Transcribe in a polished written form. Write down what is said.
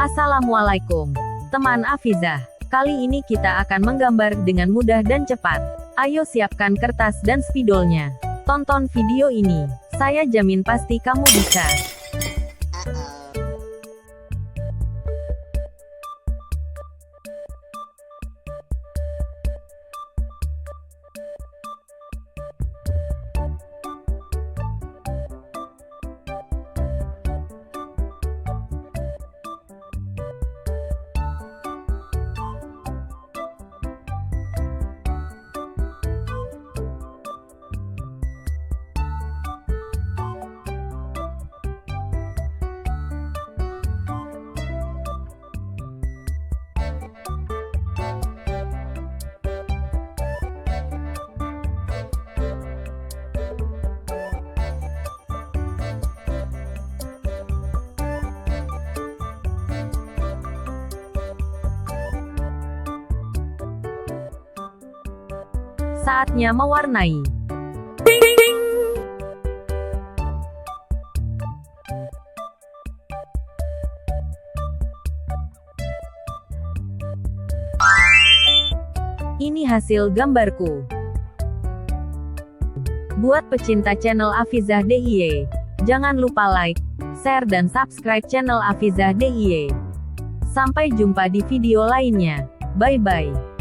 Assalamualaikum, teman Afizah. Kali ini kita akan menggambar dengan mudah dan cepat. Ayo siapkan kertas dan spidolnya. Tonton video ini. Saya jamin pasti kamu bisa. Saatnya mewarnai. Ini hasil gambarku. Buat pecinta channel Afizah DIY, jangan lupa like, share dan subscribe channel Afizah DIY. Sampai jumpa di video lainnya. Bye-bye.